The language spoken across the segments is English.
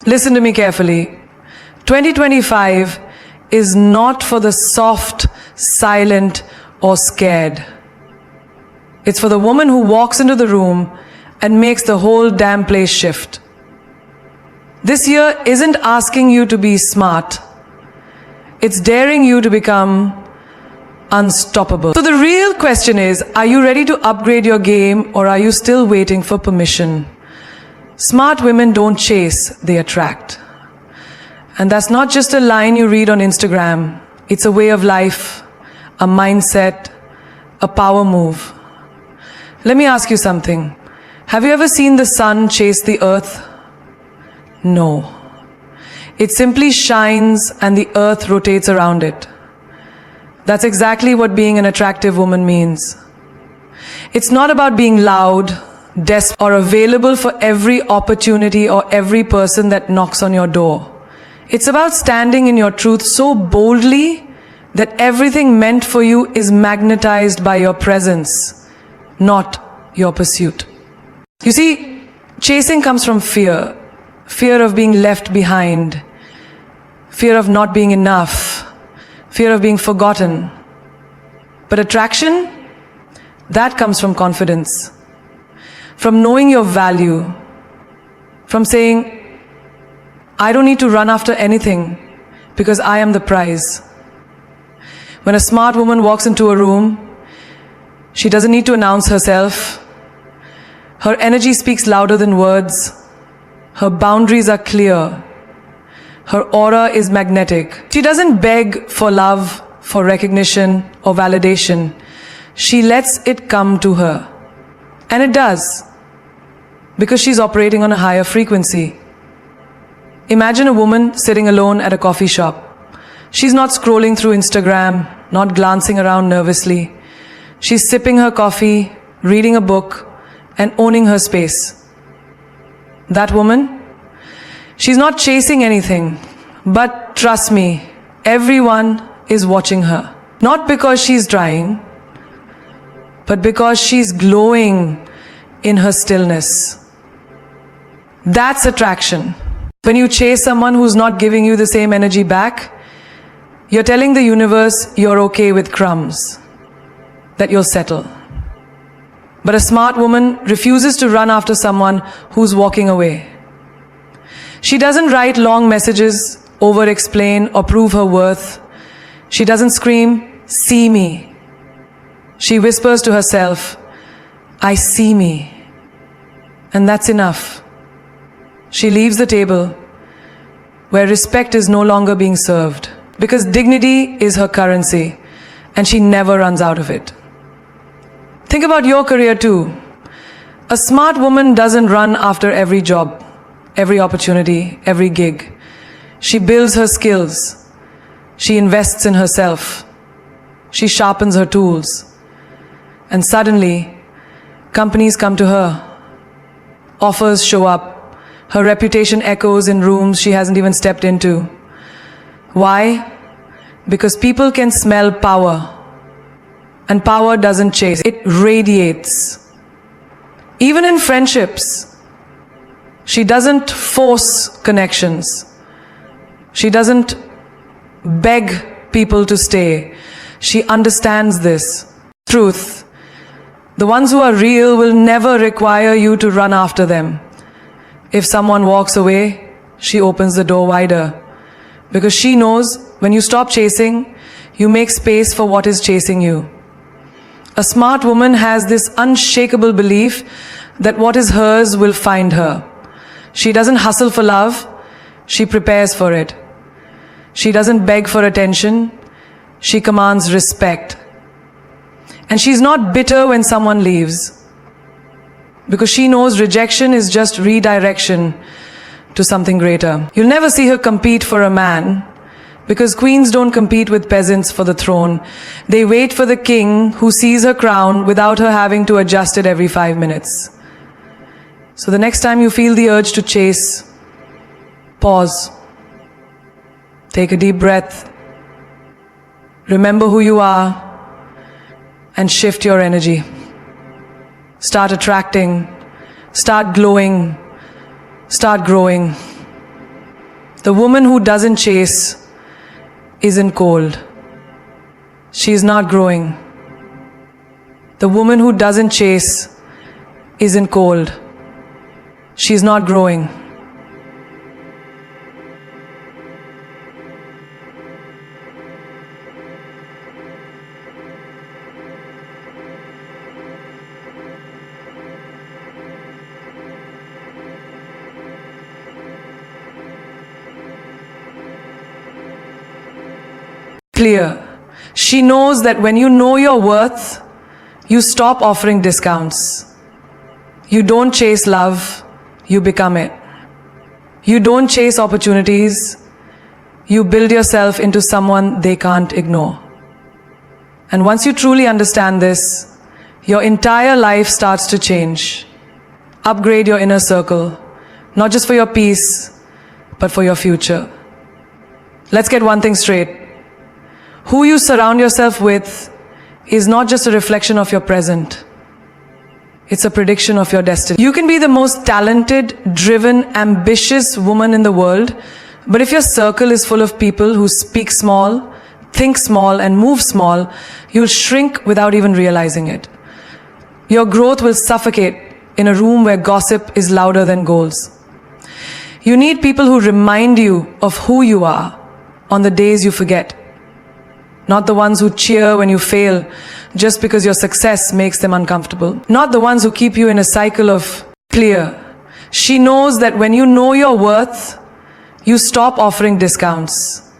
Listen to me carefully. 2025 is not for the soft, silent, or scared. It's for the woman who walks into the room and makes the whole damn place shift. This year isn't asking you to be smart. It's daring you to become unstoppable. So the real question is, are you ready to upgrade your game, or are you still waiting for permission? Smart women don't chase, they attract. And that's not just a line you read on Instagram. It's a way of life, a mindset, a power move. Let me ask you something. Have you ever seen the sun chase the earth? No. It simply shines and the earth rotates around it. That's exactly what being an attractive woman means. It's not about being loud, desperate, or available for every opportunity or every person that knocks on your door. It's about standing in your truth so boldly that everything meant for you is magnetized by your presence, not your pursuit. You see, chasing comes from fear. Fear of being left behind. Fear of not being enough. Fear of being forgotten. But attraction, that comes from confidence. From knowing your value. From saying, I don't need to run after anything because I am the prize. When a smart woman walks into a room, she doesn't need to announce herself. Her energy speaks louder than words. Her boundaries are clear. Her aura is magnetic. She doesn't beg for love, for recognition or validation. She lets it come to her. And it does, because she's operating on a higher frequency. Imagine a woman sitting alone at a coffee shop. She's not scrolling through Instagram, not glancing around nervously. She's sipping her coffee, reading a book, and owning her space. That woman, she's not chasing anything, but trust me, everyone is watching her. Not because she's trying, but because she's glowing in her stillness. That's attraction. When you chase someone who's not giving you the same energy back, you're telling the universe you're okay with crumbs, that you'll settle. But a smart woman refuses to run after someone who's walking away. She doesn't write long messages, over-explain, or prove her worth. She doesn't scream, "See me." She whispers to herself, "I see me." And that's enough. She leaves the table where respect is no longer being served, because dignity is her currency and she never runs out of it. Think about your career too. A smart woman doesn't run after every job, every opportunity, every gig. She builds her skills. She invests in herself. She sharpens her tools. And suddenly, companies come to her. Offers show up. Her reputation echoes in rooms she hasn't even stepped into. Why? Because people can smell power. And power doesn't chase, it radiates. Even in friendships, she doesn't force connections. She doesn't beg people to stay. She understands this. Truth. The ones who are real will never require you to run after them. If someone walks away, she opens the door wider. Because she knows when you stop chasing, you make space for what is chasing you. A smart woman has this unshakable belief that what is hers will find her. She doesn't hustle for love, she prepares for it. She doesn't beg for attention, she commands respect. And she's not bitter when someone leaves, because she knows rejection is just redirection to something greater. You'll never see her compete for a man, because queens don't compete with peasants for the throne. They wait for the king who sees her crown without her having to adjust it every 5 minutes. So the next time you feel the urge to chase, pause. Take a deep breath. Remember who you are and shift your energy. Start attracting, start glowing, start growing. The woman who doesn't chase isn't cold. She is not growing. The woman who doesn't chase isn't cold. She is not growing. Clear. She knows that when you know your worth, you stop offering discounts. You don't chase love, you become it. You don't chase opportunities, you build yourself into someone they can't ignore. And once you truly understand this, your entire life starts to change. Upgrade your inner circle, not just for your peace, but for your future. Let's get one thing straight. Who you surround yourself with is not just a reflection of your present. It's a prediction of your destiny. You can be the most talented, driven, ambitious woman in the world, but if your circle is full of people who speak small, think small, and move small, you'll shrink without even realizing it. Your growth will suffocate in a room where gossip is louder than goals. You need people who remind you of who you are on the days you forget. Not the ones who cheer when you fail just because your success makes them uncomfortable. Not the ones who keep you in a cycle of clear. She knows that when you know your worth, you stop offering discounts.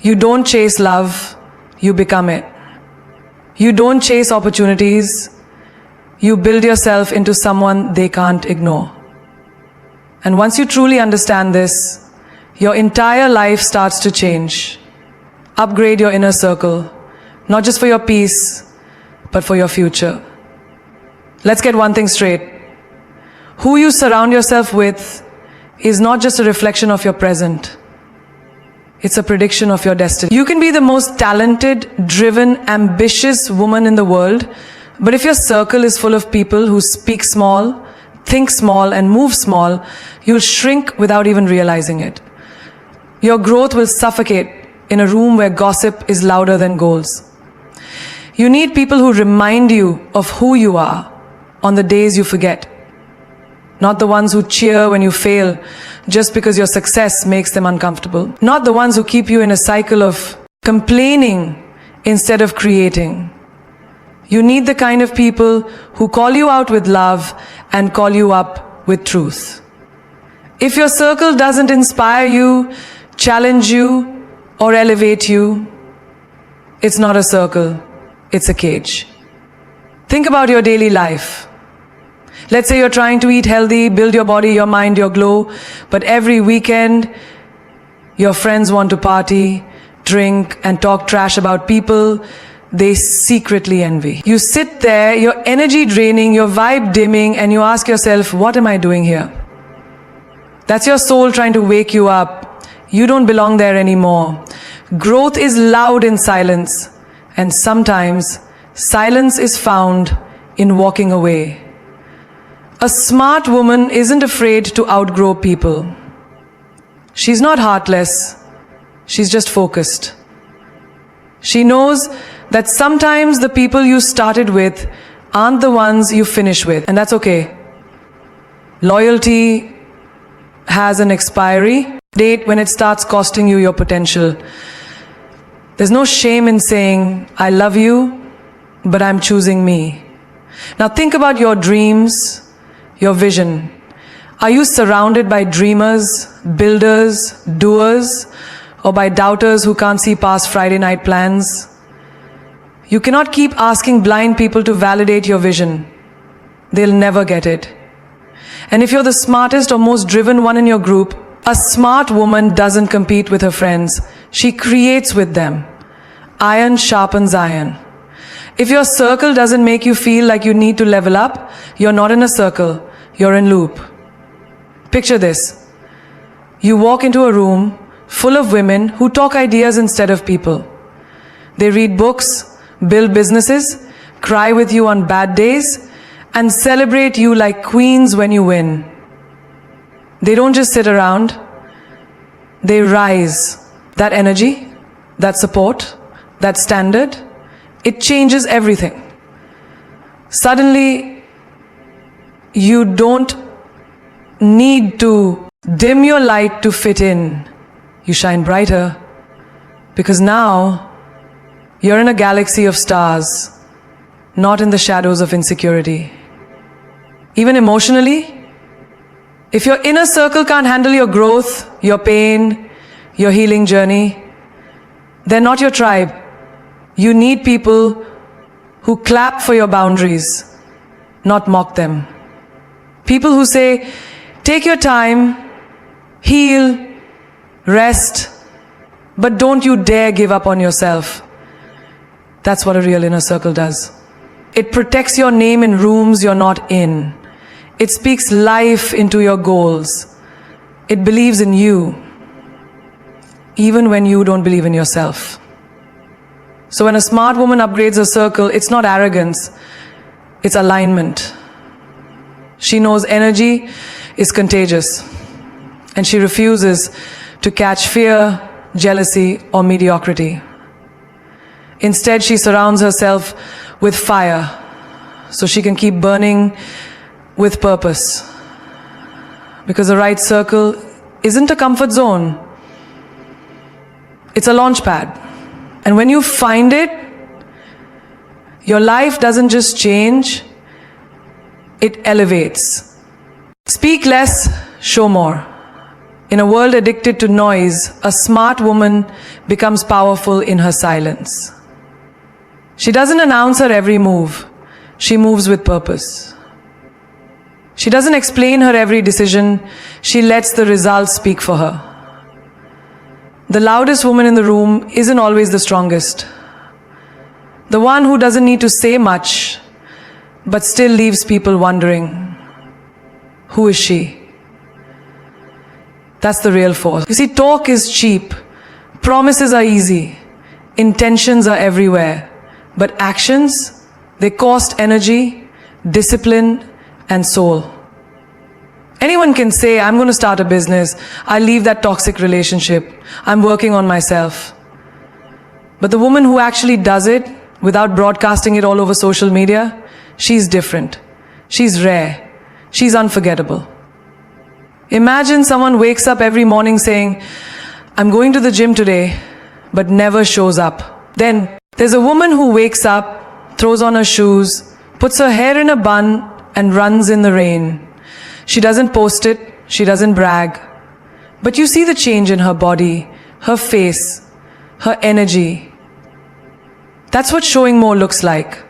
You don't chase love, you become it. You don't chase opportunities, you build yourself into someone they can't ignore. And once you truly understand this, your entire life starts to change. Upgrade your inner circle, not just for your peace, but for your future. Let's get one thing straight. Who you surround yourself with is not just a reflection of your present. It's a prediction of your destiny. You can be the most talented, driven, ambitious woman in the world, but if your circle is full of people who speak small, think small, and move small, you'll shrink without even realizing it. Your growth will suffocate in a room where gossip is louder than goals. You need people who remind you of who you are on the days you forget. Not the ones who cheer when you fail just because your success makes them uncomfortable. Not the ones who keep you in a cycle of complaining instead of creating. You need the kind of people who call you out with love and call you up with truth. If your circle doesn't inspire you, challenge you, or elevate you, it's not a circle, it's a cage. Think about your daily life. Let's say you're trying to eat healthy, build your body, your mind, your glow, but every weekend your friends want to party, drink, and talk trash about people they secretly envy. You sit there, your energy draining, your vibe dimming, and you ask yourself, what am I doing here? That's your soul trying to wake you up. You don't belong there anymore. Growth is loud in silence, and sometimes silence is found in walking away. A smart woman isn't afraid to outgrow people. She's not heartless, she's just focused. She knows that sometimes the people you started with aren't the ones you finish with, and that's okay. Loyalty has an expiry date when it starts costing you your potential. There's no shame in saying, I love you, but I'm choosing me. Now think about your dreams, your vision. Are you surrounded by dreamers, builders, doers, or by doubters who can't see past Friday night plans? You cannot keep asking blind people to validate your vision. They'll never get it. And if you're the smartest or most driven one in your group, a smart woman doesn't compete with her friends. She creates with them. Iron sharpens iron. If your circle doesn't make you feel like you need to level up, you're not in a circle, you're in loop. Picture this. You walk into a room full of women who talk ideas instead of people. They read books, build businesses, cry with you on bad days, and celebrate you like queens when you win. They don't just sit around, they rise. That energy, that support, that standard, it changes everything. Suddenly, you don't need to dim your light to fit in. You shine brighter because now you're in a galaxy of stars, not in the shadows of insecurity. Even emotionally, if your inner circle can't handle your growth, your pain, your healing journey, they're not your tribe. You need people who clap for your boundaries, not mock them. People who say, take your time, heal, rest, but don't you dare give up on yourself. That's what a real inner circle does. It protects your name in rooms you're not in. It speaks life into your goals. It believes in you, even when you don't believe in yourself. So when a smart woman upgrades her circle, it's not arrogance, it's alignment. She knows energy is contagious, and she refuses to catch fear, jealousy, or mediocrity. Instead, she surrounds herself with fire so she can keep burning with purpose. Because the right circle isn't a comfort zone, it's a launch pad. And when you find it, your life doesn't just change, it elevates. Speak less, show more. In a world addicted to noise, a smart woman becomes powerful in her silence. She doesn't announce her every move, she moves with purpose. She doesn't explain her every decision, she lets the results speak for her. The loudest woman in the room isn't always the strongest. The one who doesn't need to say much, but still leaves people wondering, who is she? That's the real force. You see, talk is cheap, promises are easy, intentions are everywhere, but actions, they cost energy, discipline, and soul. Anyone can say, I'm going to start a business, I'll leave that toxic relationship, I'm working on myself. But the woman who actually does it without broadcasting it all over social media, she's different. She's rare. She's unforgettable. Imagine someone wakes up every morning saying, I'm going to the gym today, but never shows up. Then there's a woman who wakes up, throws on her shoes, puts her hair in a bun, and runs in the rain. She doesn't post it, she doesn't brag. But you see the change in her body, her face, her energy. That's what showing more looks like.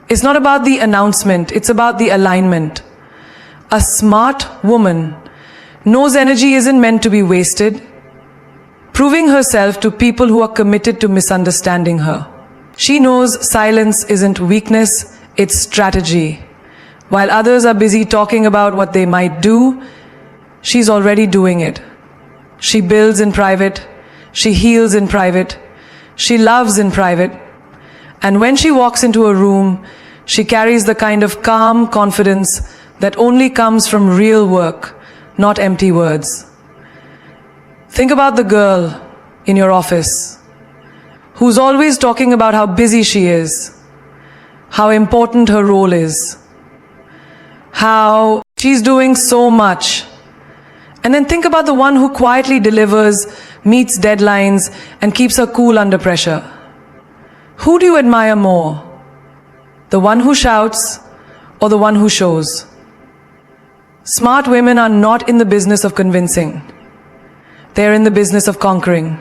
It's not about the announcement, it's about the alignment. A smart woman knows energy isn't meant to be wasted, proving herself to people who are committed to misunderstanding her. She knows silence isn't weakness, it's strategy. While others are busy talking about what they might do, she's already doing it. She builds in private, she heals in private, she loves in private, and when she walks into a room, she carries the kind of calm confidence that only comes from real work, not empty words. Think about the girl in your office who's always talking about how busy she is, how important her role is, how she's doing so much. And then think about the one who quietly delivers, meets deadlines, and keeps her cool under pressure. Who do you admire more? The one who shouts or the one who shows? Smart women are not in the business of convincing. They're in the business of conquering.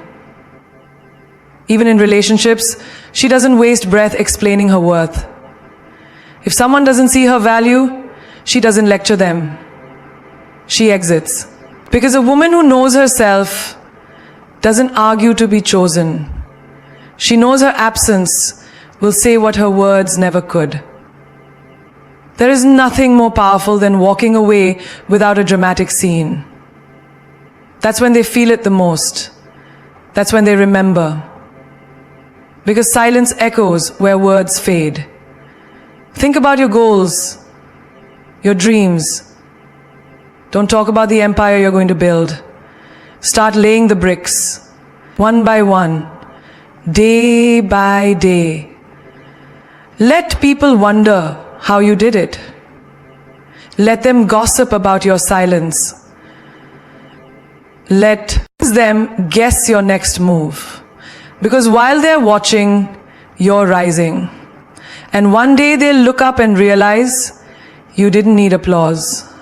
Even in relationships, she doesn't waste breath explaining her worth. If someone doesn't see her value, she doesn't lecture them. She exits. Because a woman who knows herself doesn't argue to be chosen. She knows her absence will say what her words never could. There is nothing more powerful than walking away without a dramatic scene. That's when they feel it the most. That's when they remember. Because silence echoes where words fade. Think about your goals, your dreams. Don't talk about the empire you're going to build. Start laying the bricks, one by one, day by day. Let people wonder how you did it. Let them gossip about your silence. Let them guess your next move. Because while they're watching, you're rising. And one day they'll look up and realize you didn't need applause.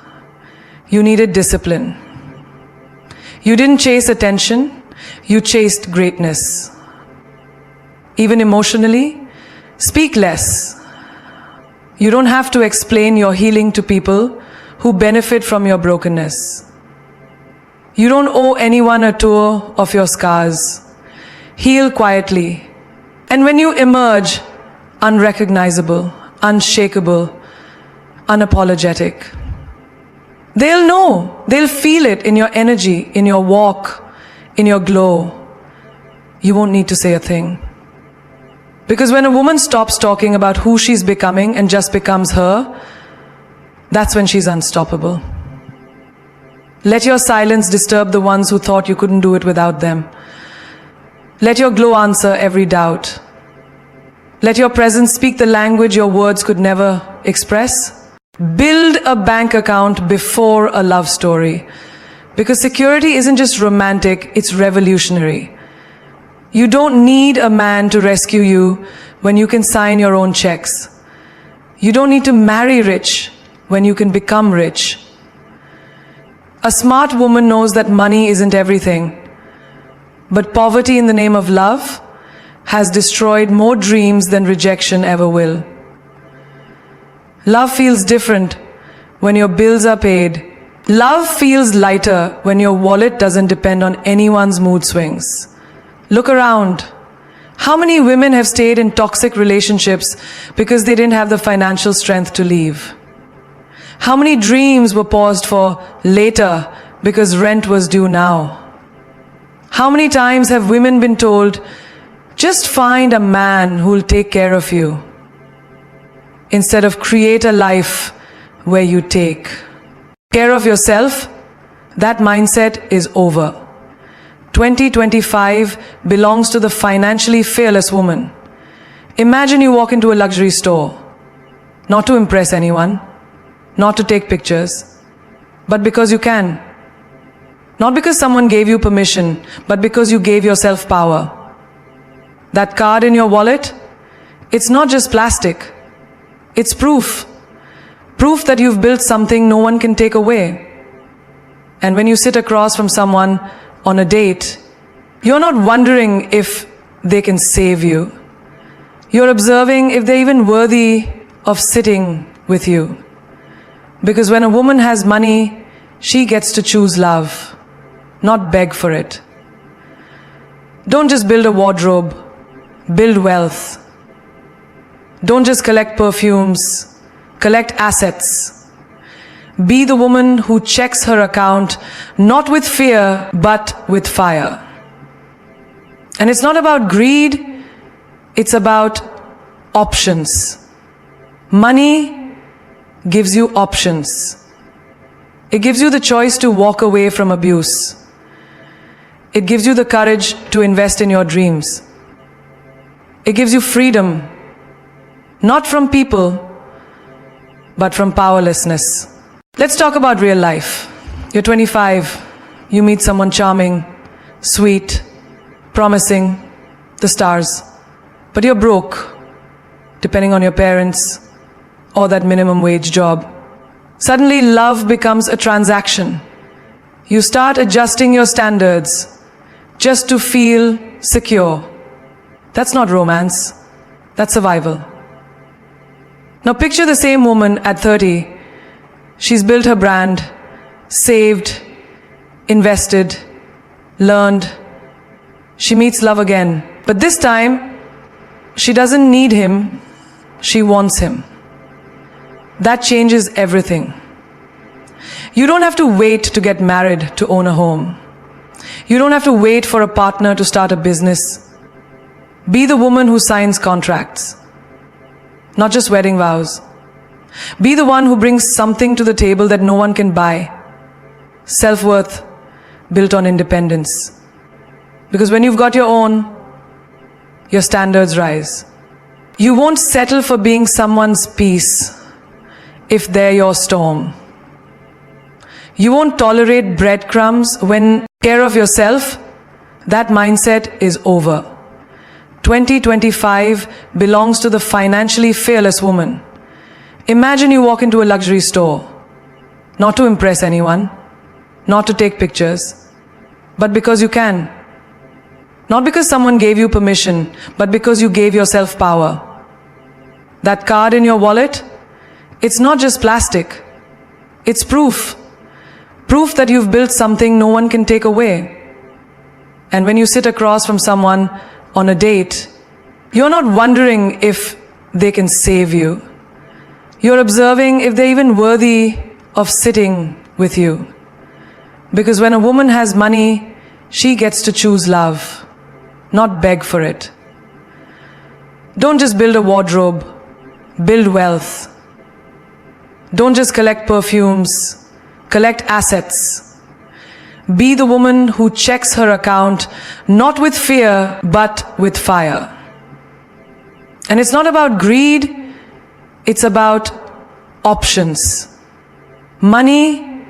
You needed discipline. You didn't chase attention, you chased greatness. Even emotionally, speak less. You don't have to explain your healing to people who benefit from your brokenness. You don't owe anyone a tour of your scars. Heal quietly. And when you emerge, unrecognizable, unshakable, unapologetic, they'll know, they'll feel it in your energy, in your walk, in your glow. You won't need to say a thing. Because when a woman stops talking about who she's becoming and just becomes her, that's when she's unstoppable. Let your silence disturb the ones who thought you couldn't do it without them. Let your glow answer every doubt. Let your presence speak the language your words could never express. Build a bank account before a love story. Because security isn't just romantic, it's revolutionary. You don't need a man to rescue you when you can sign your own checks. You don't need to marry rich when you can become rich. A smart woman knows that money isn't everything. But poverty in the name of love has destroyed more dreams than rejection ever will. Love feels different when your bills are paid. Love feels lighter when your wallet doesn't depend on anyone's mood swings. Look around. How many women have stayed in toxic relationships because they didn't have the financial strength to leave? How many dreams were paused for later because rent was due now? How many times have women been told, just find a man who'll take care of you, instead of create a life where you take care of yourself? That mindset is over. 2025 belongs to the financially fearless woman. Imagine you walk into a luxury store, not to impress anyone, not to take pictures, but because you can. Not because someone gave you permission, but because you gave yourself power. That card in your wallet, it's not just plastic. It's proof. Proof that you've built something no one can take away. And when you sit across from someone on a date, you're not wondering if they can save you. You're observing if they're even worthy of sitting with you. Because when a woman has money, she gets to choose love, not beg for it. Don't just build a wardrobe, build wealth. Don't just collect perfumes, collect assets. Be the woman who checks her account, not with fear, but with fire. And it's not about greed, it's about options. Money gives you options. It gives you the choice to walk away from abuse. It gives you the courage to invest in your dreams. It gives you freedom, not from people, but from powerlessness. Let's talk about real life. You're 25, you meet someone charming, sweet, promising, the stars. But you're broke, depending on your parents or that minimum wage job. Suddenly love becomes a transaction. You start adjusting your standards just to feel secure. That's not romance, that's survival. Now picture the same woman at 30. She's built her brand, saved, invested, learned. She meets love again. But this time, she doesn't need him, she wants him. That changes everything. You don't have to wait to get married to own a home. You don't have to wait for a partner to start a business. Be the woman who signs contracts, not just wedding vows. Be the one who brings something to the table that no one can buy. Self-worth, built on independence. Because when you've got your own, your standards rise. You won't settle for being someone's peace if they're your storm. You won't tolerate breadcrumbs when you take care of yourself. That mindset is over. 2025 belongs to the financially fearless woman. Imagine you walk into a luxury store, not to impress anyone, not to take pictures, but because you can. Not because someone gave you permission, but because you gave yourself power. That card in your wallet, it's not just plastic. It's proof. Proof that you've built something no one can take away. And when you sit across from someone on a date, you're not wondering if they can save you. You're observing if they're even worthy of sitting with you. Because when a woman has money, she gets to choose love, not beg for it. Don't just build a wardrobe, build wealth. Don't just collect perfumes, collect assets. Be the woman who checks her account, not with fear, but with fire. And it's not about greed, it's about options. Money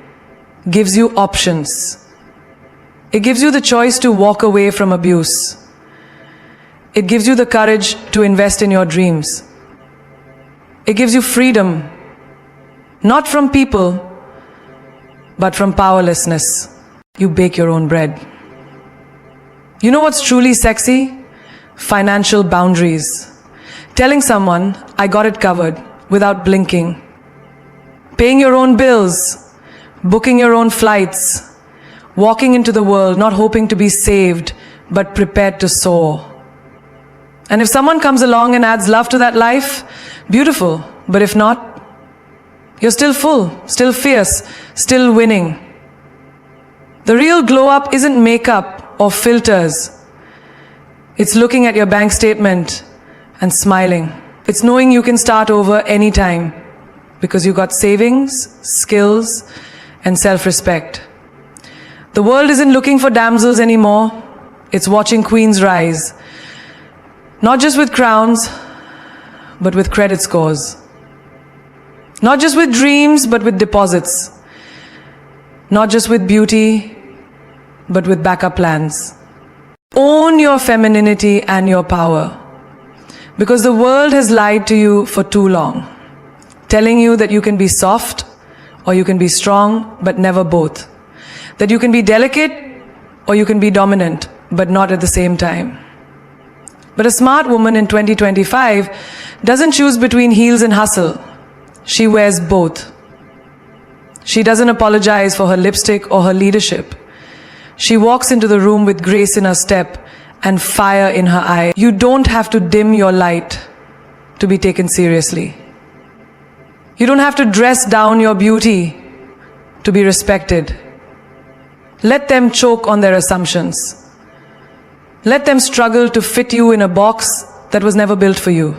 gives you options. It gives you the choice to walk away from abuse. It gives you the courage to invest in your dreams. It gives you freedom, not from people, but from powerlessness. You bake your own bread. You know what's truly sexy? Financial boundaries. Telling someone, I got it covered, without blinking. Paying your own bills, booking your own flights, walking into the world not hoping to be saved, but prepared to soar. And if someone comes along and adds love to that life, beautiful. But if not, you're still full, still fierce, still winning. The real glow up isn't makeup or filters. It's looking at your bank statement and smiling. It's knowing you can start over anytime because you got savings, skills, and self-respect. The world isn't looking for damsels anymore. It's watching queens rise. Not just with crowns, but with credit scores. Not just with dreams, but with deposits. Not just with beauty, but with backup plans. Own your femininity and your power. Because the world has lied to you for too long, telling you that you can be soft or you can be strong, but never both. That you can be delicate or you can be dominant, but not at the same time. But a smart woman in 2025 doesn't choose between heels and hustle. She wears both. She doesn't apologize for her lipstick or her leadership. She walks into the room with grace in her step and fire in her eye. You don't have to dim your light to be taken seriously. You don't have to dress down your beauty to be respected. Let them choke on their assumptions. Let them struggle to fit you in a box that was never built for you.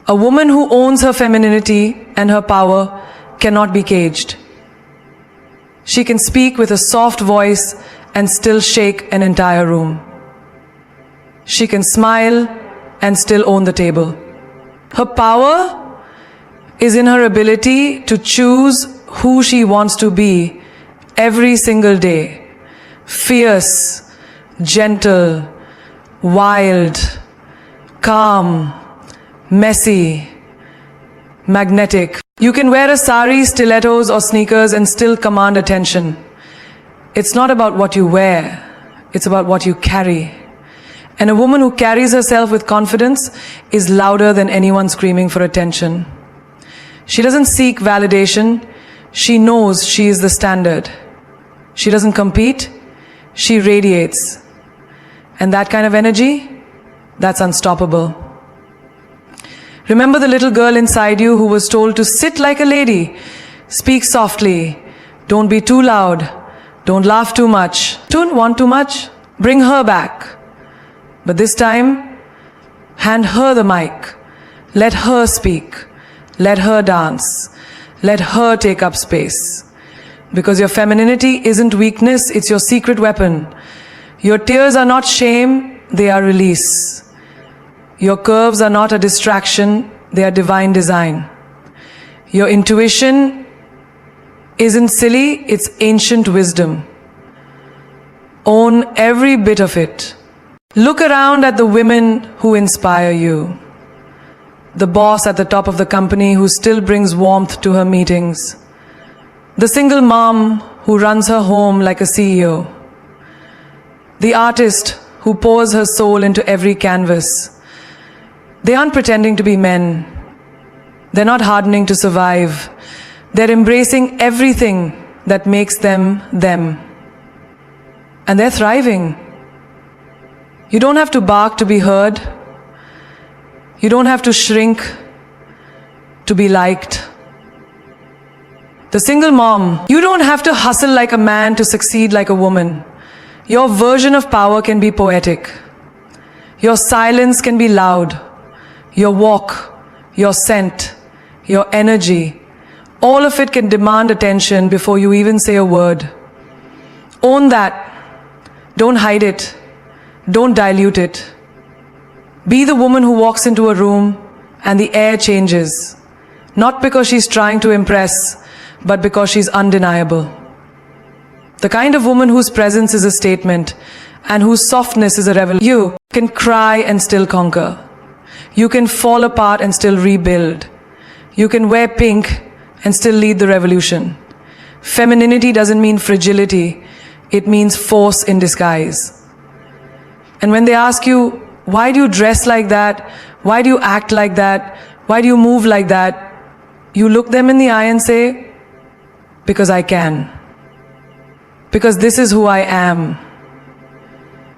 A woman who owns her femininity and her power cannot be caged. She can speak with a soft voice and still shake an entire room. She can smile and still own the table. Her power is in her ability to choose who she wants to be every single day. Fierce, gentle, wild, calm, messy, magnetic. You can wear a sari, stilettos, or sneakers and still command attention. It's not about what you wear, it's about what you carry. And a woman who carries herself with confidence is louder than anyone screaming for attention. She doesn't seek validation, she knows she is the standard. She doesn't compete, she radiates. And that kind of energy, that's unstoppable. Remember the little girl inside you who was told to sit like a lady, speak softly, don't be too loud, don't laugh too much, don't want too much, bring her back. But this time, hand her the mic, let her speak, let her dance, let her take up space. Because your femininity isn't weakness, it's your secret weapon. Your tears are not shame, they are release. Your curves are not a distraction, they are divine design. Your intuition isn't silly, it's ancient wisdom. Own every bit of it. Look around at the women who inspire you. The boss at the top of the company who still brings warmth to her meetings. The single mom who runs her home like a CEO. The artist who pours her soul into every canvas. They aren't pretending to be men. They're not hardening to survive. They're embracing everything that makes them them. And they're thriving. You don't have to bark to be heard. You don't have to shrink to be liked. The single mom, you don't have to hustle like a man to succeed like a woman. Your version of power can be poetic. Your silence can be loud. Your walk, your scent, your energy, all of it can demand attention before you even say a word. Own that. Don't hide it. Don't dilute it. Be the woman who walks into a room and the air changes. Not because she's trying to impress, but because she's undeniable. The kind of woman whose presence is a statement and whose softness is a revelation. You can cry and still conquer. You can fall apart and still rebuild. You can wear pink and still lead the revolution. Femininity doesn't mean fragility. It means force in disguise. And when they ask you, why do you dress like that? Why do you act like that? Why do you move like that? You look them in the eye and say, because I can. Because this is who I am.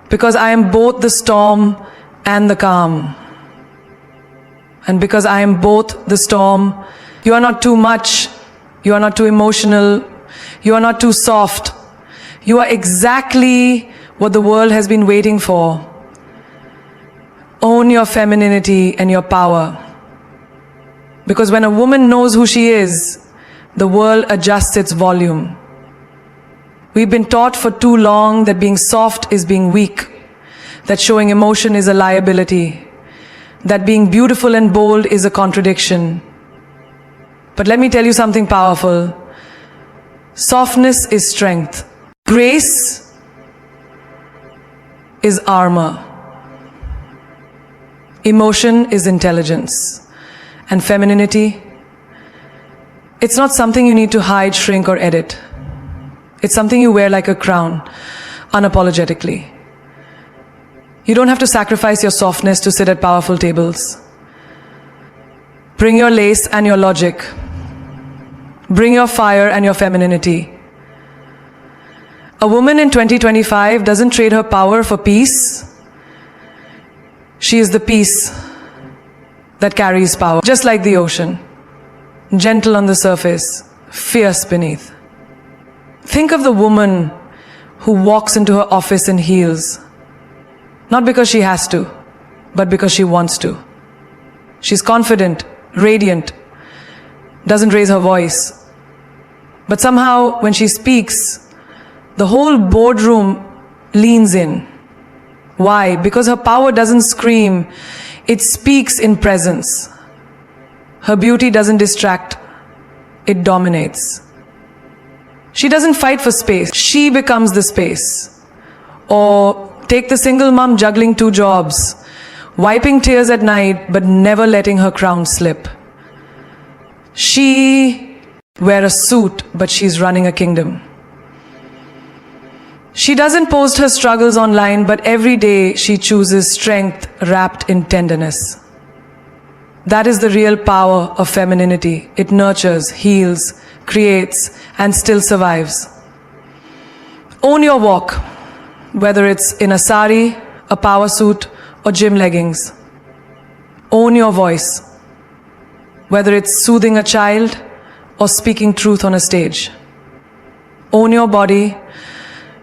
Because I am both the storm and the calm. And because I am both the storm, you are not too much, you are not too emotional, you are not too soft. You are exactly what the world has been waiting for. Own your femininity and your power. Because when a woman knows who she is, the world adjusts its volume. We've been taught for too long that being soft is being weak, that showing emotion is a liability, that being beautiful and bold is a contradiction. But let me tell you something powerful. Softness is strength. Grace is armor. Emotion is intelligence. And femininity, it's not something you need to hide, shrink, or edit. It's something you wear like a crown, unapologetically. You don't have to sacrifice your softness to sit at powerful tables. Bring your lace and your logic. Bring your fire and your femininity. A woman in 2025 doesn't trade her power for peace. She is the peace that carries power, just like the ocean, gentle on the surface, fierce beneath. Think of the woman who walks into her office in heels, not because she has to, but because she wants to. She's confident, radiant, doesn't raise her voice. But somehow, when she speaks, the whole boardroom leans in. Why? Because her power doesn't scream, it speaks in presence. Her beauty doesn't distract, it dominates. She doesn't fight for space, she becomes the space. Or take the single mom juggling 2 jobs, wiping tears at night but never letting her crown slip. She wears a suit but she's running a kingdom. She doesn't post her struggles online, but every day she chooses strength wrapped in tenderness. That is the real power of femininity. It nurtures, heals, creates, and still survives. Own your walk, whether it's in a sari, a power suit, or gym leggings. Own your voice, whether it's soothing a child or speaking truth on a stage. Own your body,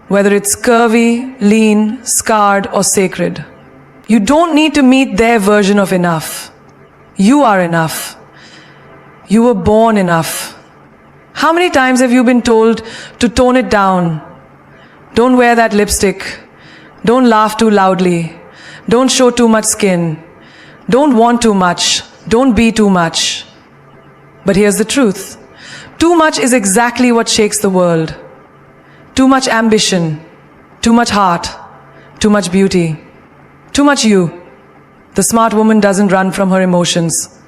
whether it's curvy, lean, scarred, or sacred. You don't need to meet their version of enough. You are enough. You were born enough. How many times have you been told to tone it down? Don't wear that lipstick. Don't laugh too loudly. Don't show too much skin. Don't want too much. Don't be too much. But here's the truth. Too much is exactly what shakes the world. Too much ambition. Too much heart. Too much beauty. Too much you. The smart woman doesn't run from her emotions.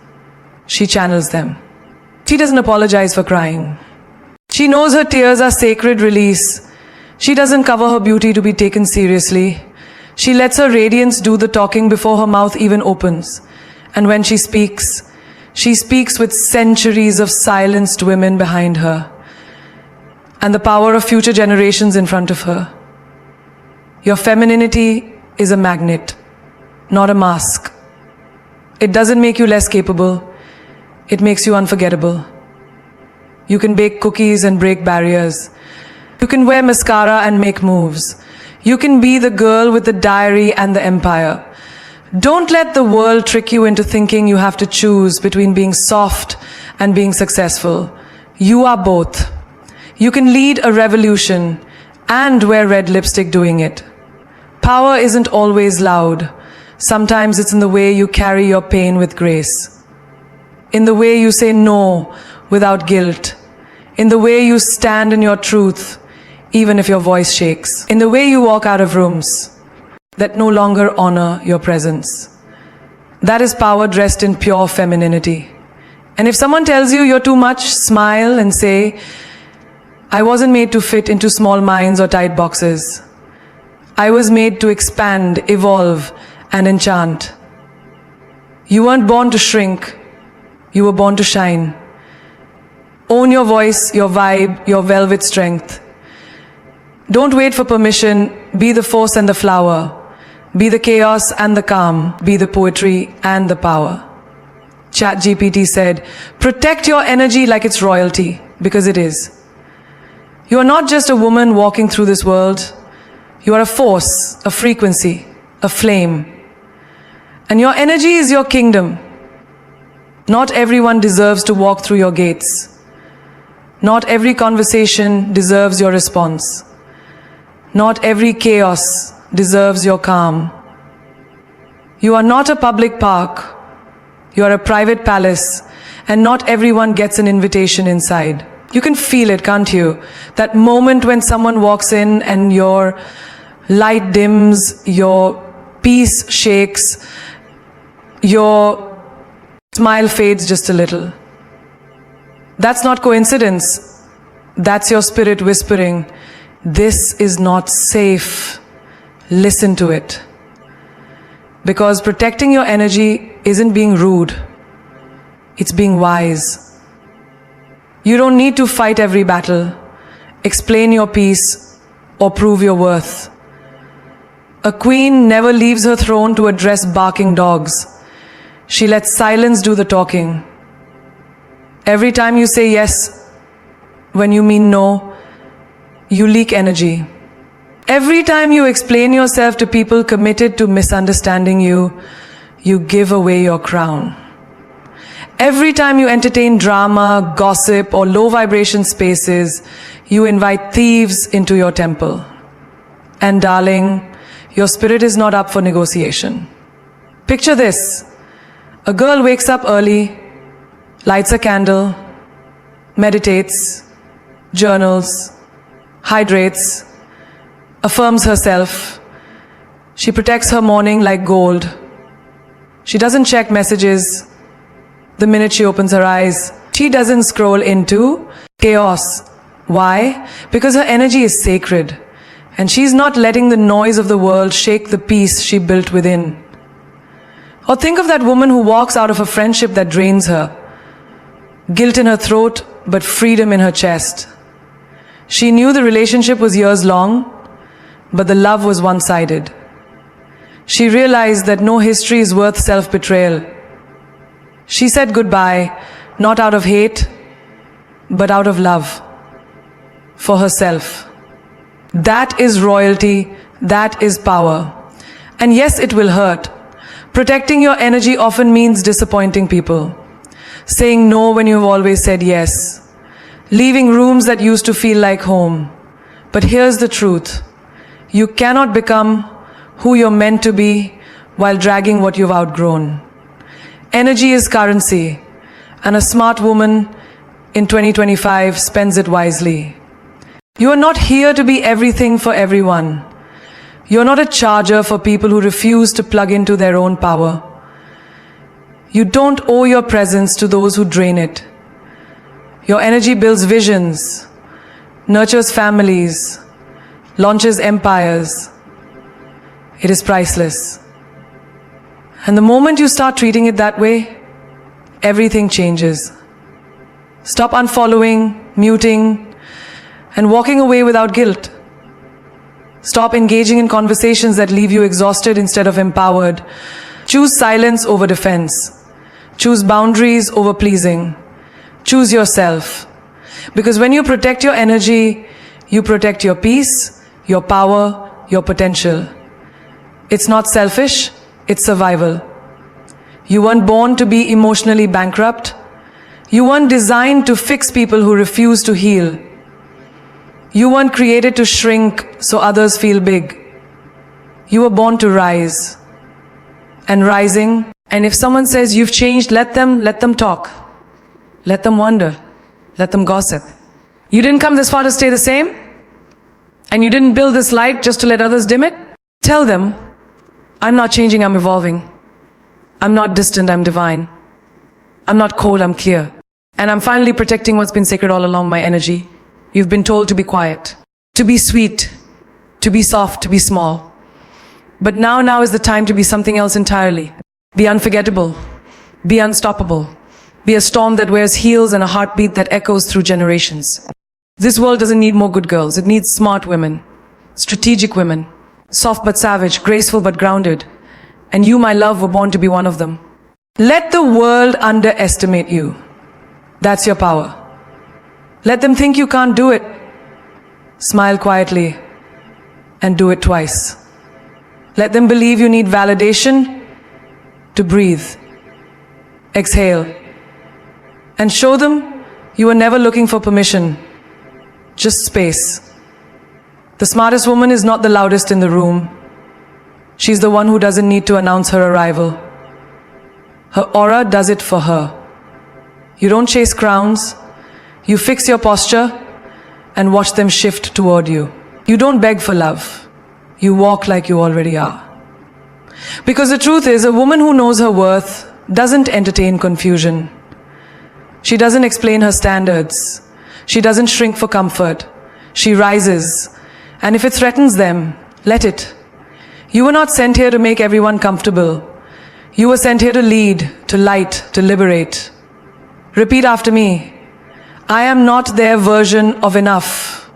She channels them. She doesn't apologize for crying. She knows her tears are sacred release. She doesn't cover her beauty to be taken seriously. She lets her radiance do the talking before her mouth even opens. And when she speaks with centuries of silenced women behind her and the power of future generations in front of her. Your femininity is a magnet, not a mask. It doesn't make you less capable. It makes you unforgettable. You can bake cookies and break barriers. You can wear mascara and make moves. You can be the girl with the diary and the empire. Don't let the world trick you into thinking you have to choose between being soft and being successful. You are both. You can lead a revolution and wear red lipstick doing it. Power isn't always loud. Sometimes it's in the way you carry your pain with grace. In the way you say no without guilt. In the way you stand in your truth, even if your voice shakes. In the way you walk out of rooms that no longer honor your presence. That is power dressed in pure femininity. And if someone tells you you're too much, smile and say, I wasn't made to fit into small minds or tight boxes. I was made to expand, evolve, and enchant. You weren't born to shrink. You were born to shine. Own your voice, your vibe, your velvet strength. Don't wait for permission. Be the force and the flower. Be the chaos and the calm. Be the poetry and the power. ChatGPT said, protect your energy like it's royalty, because it is. You are not just a woman walking through this world. You are a force, a frequency, a flame. And your energy is your kingdom. Not everyone deserves to walk through your gates. Not every conversation deserves your response. Not every chaos deserves your calm. You are not a public park. You are a private palace, and not everyone gets an invitation inside. You can feel it, can't you? That moment when someone walks in and your light dims, your peace shakes, your smile fades just a little. That's not coincidence. That's your spirit whispering, this is not safe. Listen to it. Because protecting your energy isn't being rude. It's being wise. You don't need to fight every battle, explain your peace, or prove your worth. A queen never leaves her throne to address barking dogs. She lets silence do the talking. Every time you say yes when you mean no, you leak energy. Every time you explain yourself to people committed to misunderstanding you, you give away your crown. Every time you entertain drama, gossip, or low vibration spaces, you invite thieves into your temple. And darling, your spirit is not up for negotiation. Picture this. A girl wakes up early, lights a candle, meditates, journals, hydrates, affirms herself. She protects her morning like gold. She doesn't check messages the minute she opens her eyes. She doesn't scroll into chaos. Why? Because her energy is sacred, and she's not letting the noise of the world shake the peace she built within. Or think of that woman who walks out of a friendship that drains her. Guilt in her throat, but freedom in her chest. She knew the relationship was years long, but the love was one-sided. She realized that no history is worth self-betrayal. She said goodbye, not out of hate, but out of love. For herself. That is royalty, that is power. And yes, it will hurt. Protecting your energy often means disappointing people. Saying no when you've always said yes. leaving rooms that used to feel like home. But here's the truth. You cannot become who you're meant to be while dragging what you've outgrown. Energy is currency, and a smart woman in 2025 spends it wisely. You are not here to be everything for everyone. You're not a charger for people who refuse to plug into their own power. You don't owe your presence to those who drain it. Your energy builds visions, nurtures families, launches empires. It is priceless. And the moment you start treating it that way, everything changes. Stop unfollowing, muting, and walking away without guilt. Stop engaging in conversations that leave you exhausted instead of empowered. Choose silence over defense. Choose boundaries over pleasing. Choose yourself. Because when you protect your energy, you protect your peace, your power, your potential. It's not selfish, it's survival. You weren't born to be emotionally bankrupt. You weren't designed to fix people who refuse to heal. You weren't created to shrink so others feel big. You were born to rise. And rising, and if someone says you've changed, let them talk. Let them wonder. Let them gossip. You didn't come this far to stay the same? And you didn't build this light just to let others dim it? Tell them, I'm not changing, I'm evolving. I'm not distant, I'm divine. I'm not cold, I'm clear. And I'm finally protecting what's been sacred all along, my energy. You've been told to be quiet, to be sweet, to be soft, to be small. But now is the time to be something else entirely. Be unforgettable. Be unstoppable. Be a storm that wears heels and a heartbeat that echoes through generations. This world doesn't need more good girls. It needs smart women, strategic women, soft but savage, graceful but grounded. And you, my love, were born to be one of them. Let the world underestimate you. That's your power. Let them think you can't do it. Smile quietly and do it twice. Let them believe you need validation to breathe. Exhale. And show them you were never looking for permission, just space. The smartest woman is not the loudest in the room. She's the one who doesn't need to announce her arrival. Her aura does it for her. You don't chase crowns. You fix your posture and watch them shift toward you. You don't beg for love. You walk like you already are. Because the truth is, a woman who knows her worth doesn't entertain confusion. She doesn't explain her standards. She doesn't shrink for comfort. She rises. And if it threatens them, let it. You were not sent here to make everyone comfortable. You were sent here to lead, to light, to liberate. Repeat after me. I am not their version of enough.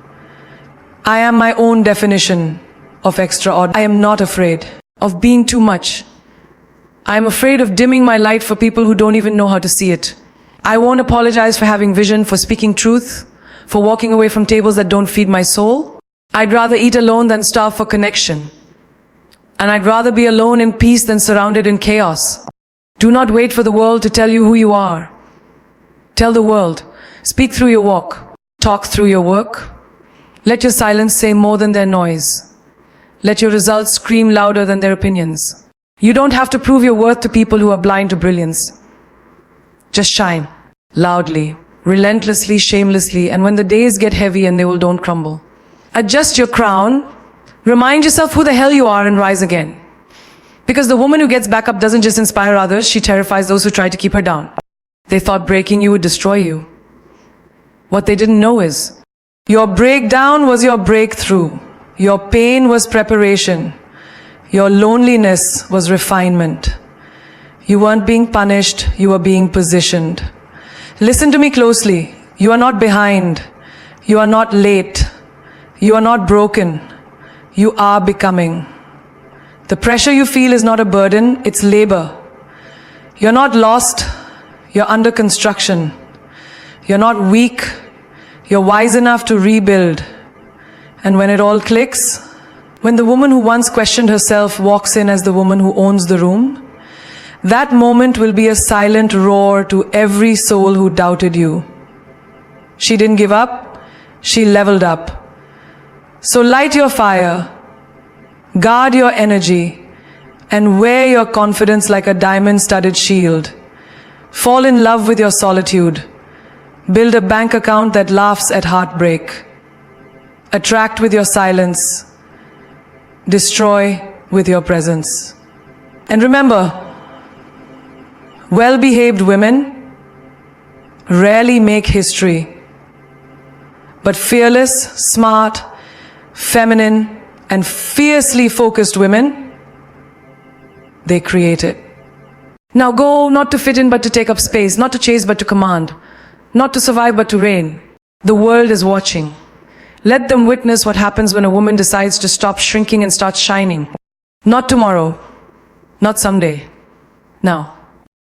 I am my own definition of extraordinary. I am not afraid of being too much. I am afraid of dimming my light for people who don't even know how to see it. I won't apologize for having vision, for speaking truth, for walking away from tables that don't feed my soul. I'd rather eat alone than starve for connection. And I'd rather be alone in peace than surrounded in chaos. Do not wait for the world to tell you who you are. Tell the world. Speak through your walk. Talk through your work. Let your silence say more than their noise. Let your results scream louder than their opinions. You don't have to prove your worth to people who are blind to brilliance. Just shine. Loudly, relentlessly, shamelessly, and when the days get heavy and they don't crumble. Adjust your crown. Remind yourself who the hell you are and rise again. Because the woman who gets back up doesn't just inspire others, she terrifies those who try to keep her down. They thought breaking you would destroy you. What they didn't know is, your breakdown was your breakthrough. Your pain was preparation. Your loneliness was refinement. You weren't being punished, you were being positioned. Listen to me closely. You are not behind. You are not late. You are not broken. You are becoming. The pressure you feel is not a burden, it's labor. You're not lost, you're under construction. You're not weak, you're wise enough to rebuild. And when it all clicks, when the woman who once questioned herself walks in as the woman who owns the room, that moment will be a silent roar to every soul who doubted you. She didn't give up, she leveled up. So light your fire, guard your energy, and wear your confidence like a diamond-studded shield. Fall in love with your solitude. Build a bank account that laughs at heartbreak. Attract with your silence. Destroy with your presence. And remember, well-behaved women rarely make history, but fearless, smart, feminine, and fiercely focused women, they create it. Now go not to fit in but to take up space, not to chase but to command, not to survive but to reign. The world is watching. Let them witness what happens when a woman decides to stop shrinking and start shining. Not tomorrow, not someday, now.